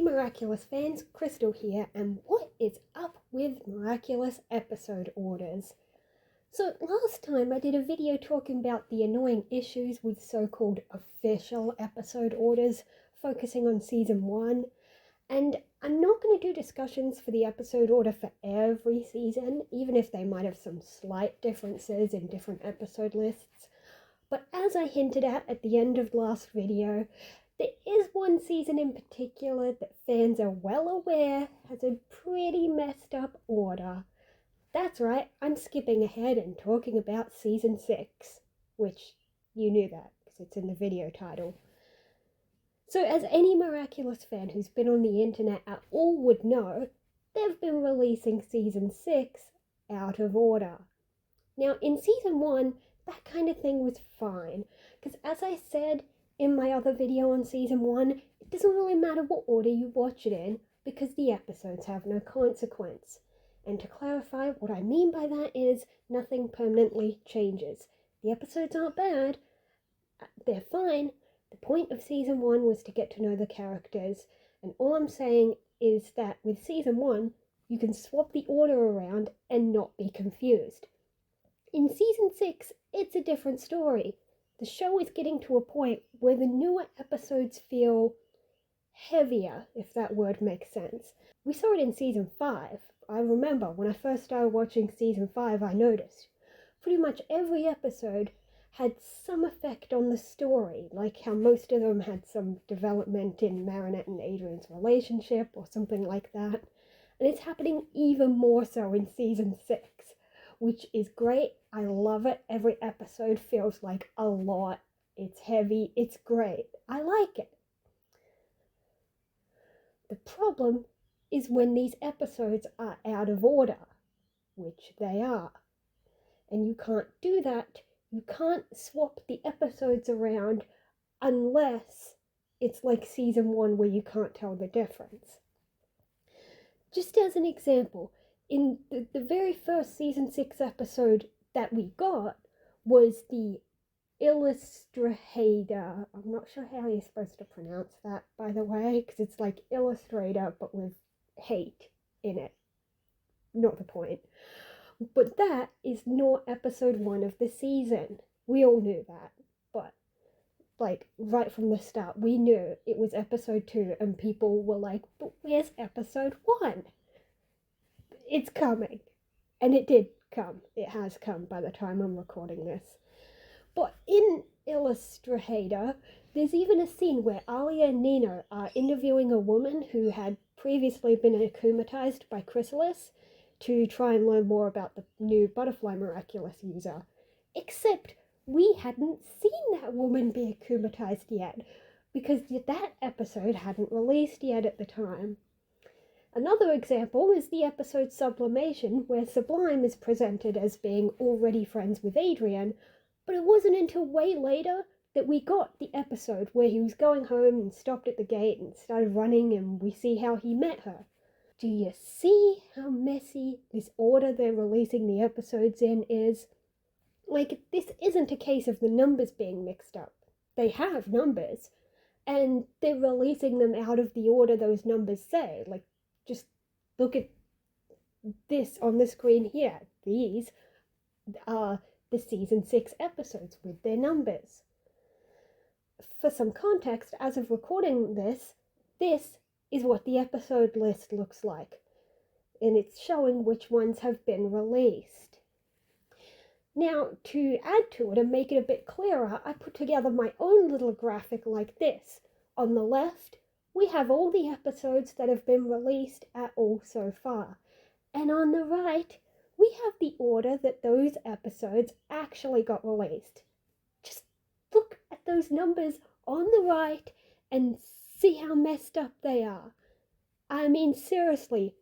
Miraculous fans, Crystal here, and what is up with Miraculous episode orders? So last time I did a video talking about the annoying issues with so-called official episode orders, focusing on season 1, and I'm not going to do discussions for the episode order for every season, even if they might have some slight differences in different episode lists. But as I hinted at the end of last video, there is one season in particular that fans are well aware has a pretty messed up order. That's right, I'm skipping ahead and talking about season 6, which you knew that because it's in the video title. So as any Miraculous fan who's been on the internet at all would know, they've been releasing season 6 out of order. Now in season 1, that kind of thing was fine, because as I said in my other video on season 1, it doesn't really matter what order you watch it in, because the episodes have no consequence. And to clarify, what I mean by that is nothing permanently changes. The episodes aren't bad, they're fine. The point of season 1 was to get to know the characters, and all I'm saying is that with season 1, you can swap the order around and not be confused. In season 6, it's a different story. The show is getting to a point where the newer episodes feel heavier, if that word makes sense. We saw it in season 5. I remember when I first started watching season 5, I noticed pretty much every episode had some effect on the story, like how most of them had some development in Marinette and Adrian's relationship or something like that. And it's happening even more so in season 6, which is great. I love it. Every episode feels like a lot. It's heavy. It's great. I like it. The problem is when these episodes are out of order, which they are. And you can't do that. You can't swap the episodes around unless it's like season 1 where you can't tell the difference. Just as an example, in the very first season 6 episode that we got was the Illustrator. I'm not sure how you're supposed to pronounce that, by the way, because it's like Illustrator but with hate in it. Not the point. But that is not episode 1 of the season. We all knew that. But, like, right from the start, we knew it was episode 2, and people were like, but where's episode 1? It's coming. And it did come. It has come by the time I'm recording this. But in Illustrator, there's even a scene where Alia and Nino are interviewing a woman who had previously been akumatized by KristalAnn to try and learn more about the new Butterfly Miraculous user. Except we hadn't seen that woman be akumatized yet, because that episode hadn't released yet at the time. Another example is the episode Sublimation, where Sublime is presented as being already friends with Adrian, but it wasn't until way later that we got the episode where he was going home and stopped at the gate and started running, and we see how he met her. Do you see how messy this order they're releasing the episodes in is? Like, this isn't a case of the numbers being mixed up. They have numbers, and they're releasing them out of the order those numbers say. Like, just look at this on the screen here. These are the season 6 episodes with their numbers. For some context, as of recording this is what the episode list looks like, and it's showing which ones have been released. Now, to add to it and make it a bit clearer, I put together my own little graphic like this. On the left, we have all the episodes that have been released at all so far, and on the right, we have the order that those episodes actually got released. Just look at those numbers on the right and see how messed up they are. I mean, seriously,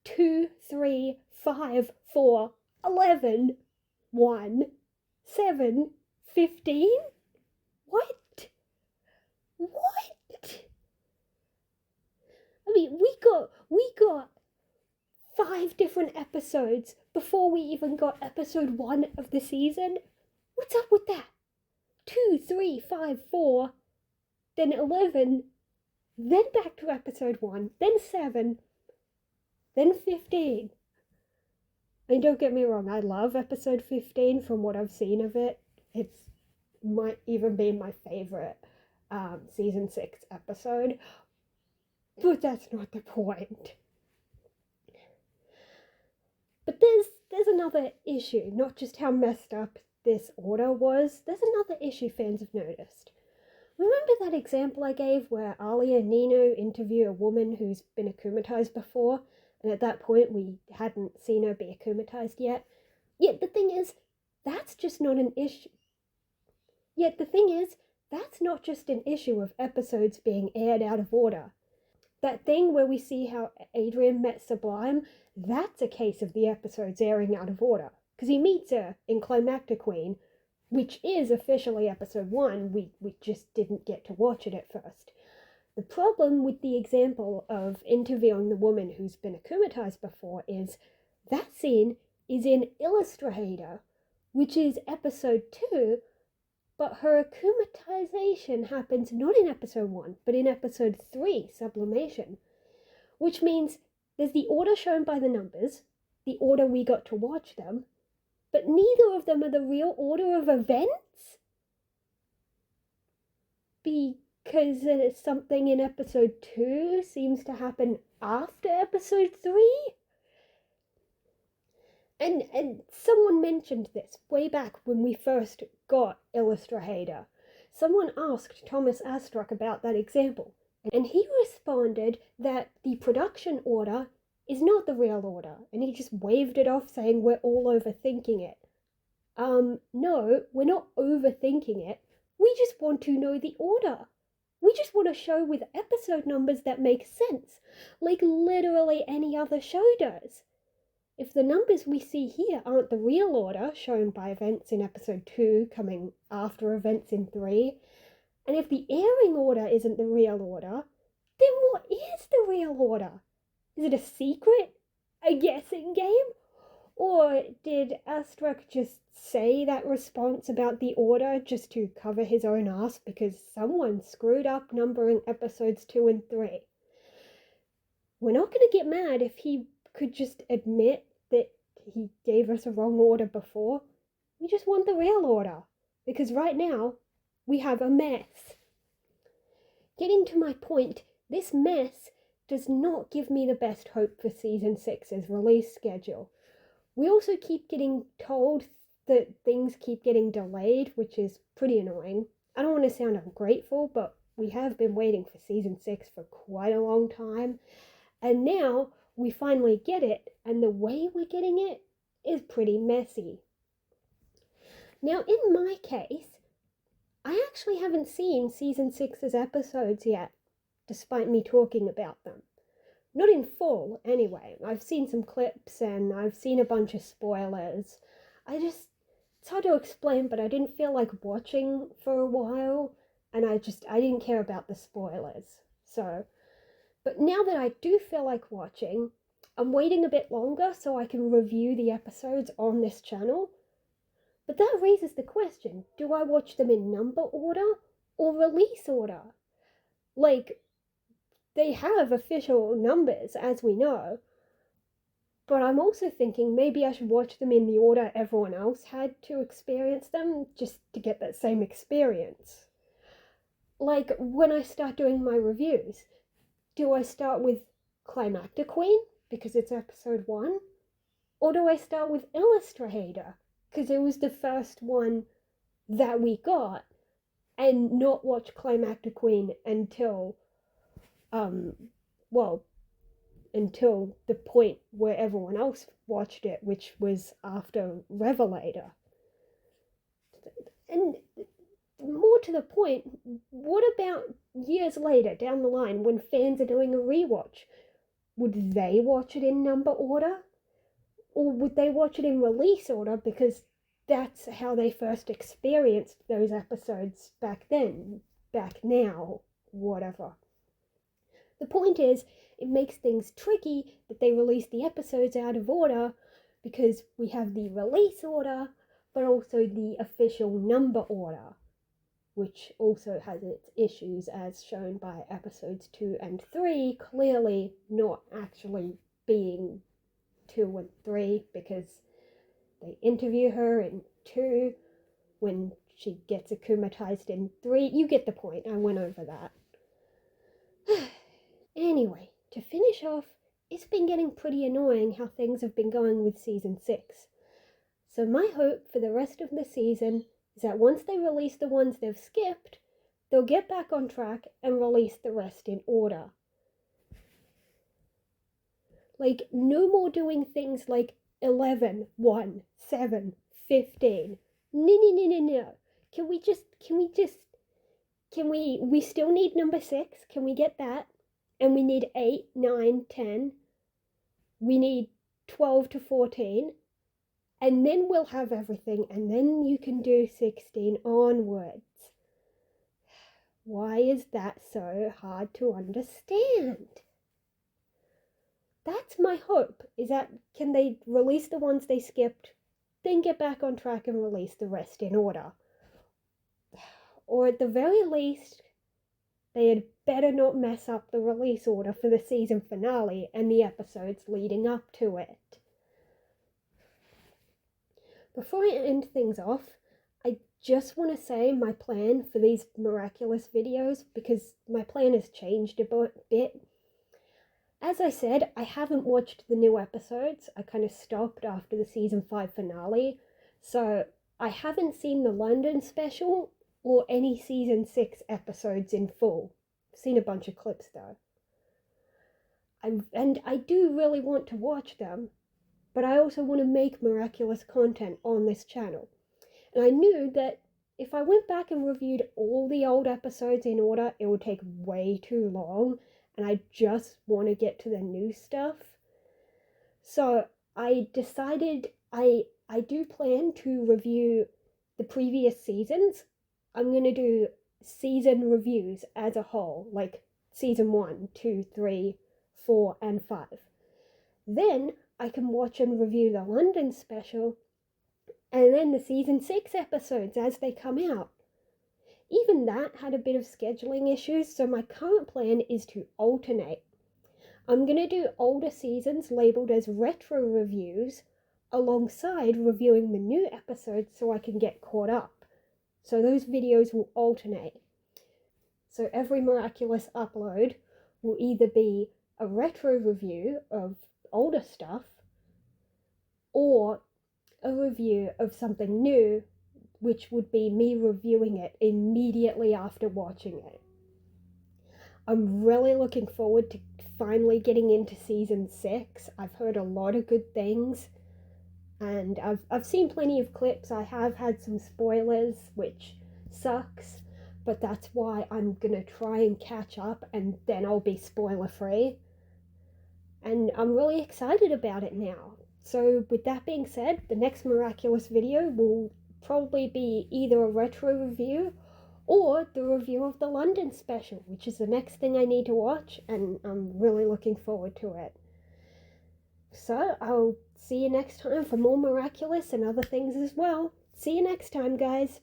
2, 3, 5, 4, 11, 1, 7, 15? What? I mean, we got 5 different episodes before we even got episode 1 of the season. What's up with that? 2, 3, 5, 4, then 11, then back to episode 1, then 7, then 15. And don't get me wrong, I love episode 15 from what I've seen of it. It might even be my favorite season 6 episode, but that's not the point. But there's another issue, not just how messed up this order was, there's another issue fans have noticed. Remember that example I gave where Ali and Nino interview a woman who's been akumatized before, and at that point we hadn't seen her be akumatized yet? Yet the thing is, that's not just an issue of episodes being aired out of order. That thing where we see how Adrian met Sublime, that's a case of the episodes airing out of order. Because he meets her in Climactic Queen, which is officially episode 1, we just didn't get to watch it at first. The problem with the example of interviewing the woman who's been akumatized before is that scene is in Illustrator, which is episode 2, but her akumatization happens not in episode 1, but in episode 3, Sublimation. Which means there's the order shown by the numbers, the order we got to watch them, but neither of them are the real order of events? Because something in episode 2 seems to happen after episode 3? And someone mentioned this way back when we first got Illustrator. Someone asked Thomas Astruc about that example, and he responded that the production order is not the real order, and he just waved it off saying we're all overthinking it. No, we're not overthinking it. We just want to know the order. We just want a show with episode numbers that make sense, like literally any other show does. If the numbers we see here aren't the real order shown by events in episode 2 coming after events in 3, and if the airing order isn't the real order, then what is the real order? Is it a secret? A guessing game? Or did Astruc just say that response about the order just to cover his own ass because someone screwed up numbering episodes 2 and 3? We're not going to get mad if he could just admit that he gave us a wrong order before. We just want the real order, because right now we have a mess. Getting to my point, this mess does not give me the best hope for season 6's release schedule. We also keep getting told that things keep getting delayed, which is pretty annoying. I don't want to sound ungrateful, but we have been waiting for season 6 for quite a long time, and now we finally get it, and the way we're getting it is pretty messy. Now, in my case, I actually haven't seen season 6's episodes yet, despite me talking about them. Not in full, anyway. I've seen some clips, and I've seen a bunch of spoilers. It's hard to explain, but I didn't feel like watching for a while, and I didn't care about the spoilers. But now that I do feel like watching, I'm waiting a bit longer so I can review the episodes on this channel. But that raises the question, do I watch them in number order or release order? Like, they have official numbers, as we know, but I'm also thinking maybe I should watch them in the order everyone else had to experience them, just to get that same experience. Like, when I start doing my reviews, do I start with Climactic Queen, because it's episode 1? Or do I start with Illustrator, because it was the first one that we got, and not watch Climactic Queen until until the point where everyone else watched it, which was after Revelator. And more to the point, what about years later down the line when fans are doing a rewatch? Would they watch it in number order? Or would they watch it in release order because that's how they first experienced those episodes back then, back now, whatever. The point is, it makes things tricky that they release the episodes out of order because we have the release order, but also the official number order. which also has its issues as shown by episodes 2 and 3, clearly not actually being 2 and 3, because they interview her in 2 when she gets akumatized in 3. You get the point, I went over that. Anyway, to finish off, it's been getting pretty annoying how things have been going with season 6. So my hope for the rest of the season is that once they release the ones they've skipped, they'll get back on track and release the rest in order. Like, no more doing things like 11, 1, 7, 15. No. We still need number 6. Can we get that? And we need 8, 9, 10. We need 12 to 14. And then we'll have everything, and then you can do 16 onwards. Why is that so hard to understand? That's my hope, is that can they release the ones they skipped, then get back on track and release the rest in order. Or at the very least, they had better not mess up the release order for the season finale and the episodes leading up to it. Before I end things off, I just want to say my plan for these Miraculous videos, because my plan has changed a bit. As I said, I haven't watched the new episodes. I kind of stopped after the season 5 finale, so I haven't seen the London special or any season 6 episodes in full. I've seen a bunch of clips though. And I do really want to watch them, but I also want to make Miraculous content on this channel. And I knew that if I went back and reviewed all the old episodes in order, it would take way too long, and I just want to get to the new stuff. So I decided I do plan to review the previous seasons. I'm going to do season reviews as a whole, like season 1, 2, 3, 4, and 5. Then I can watch and review the London special, and then the season 6 episodes as they come out. Even that had a bit of scheduling issues, so my current plan is to alternate. I'm going to do older seasons labeled as retro reviews alongside reviewing the new episodes so I can get caught up. So those videos will alternate. So every Miraculous upload will either be a retro review of older stuff or a review of something new, which would be me reviewing it immediately after watching it. I'm really looking forward to finally getting into season 6. I've heard a lot of good things, and I've seen plenty of clips. I have had some spoilers, which sucks, but that's why I'm gonna try and catch up, and then I'll be spoiler free. And I'm really excited about it now. So with that being said, the next Miraculous video will probably be either a retro review or the review of the London special, which is the next thing I need to watch, and I'm really looking forward to it. So I'll see you next time for more Miraculous and other things as well. See you next time, guys.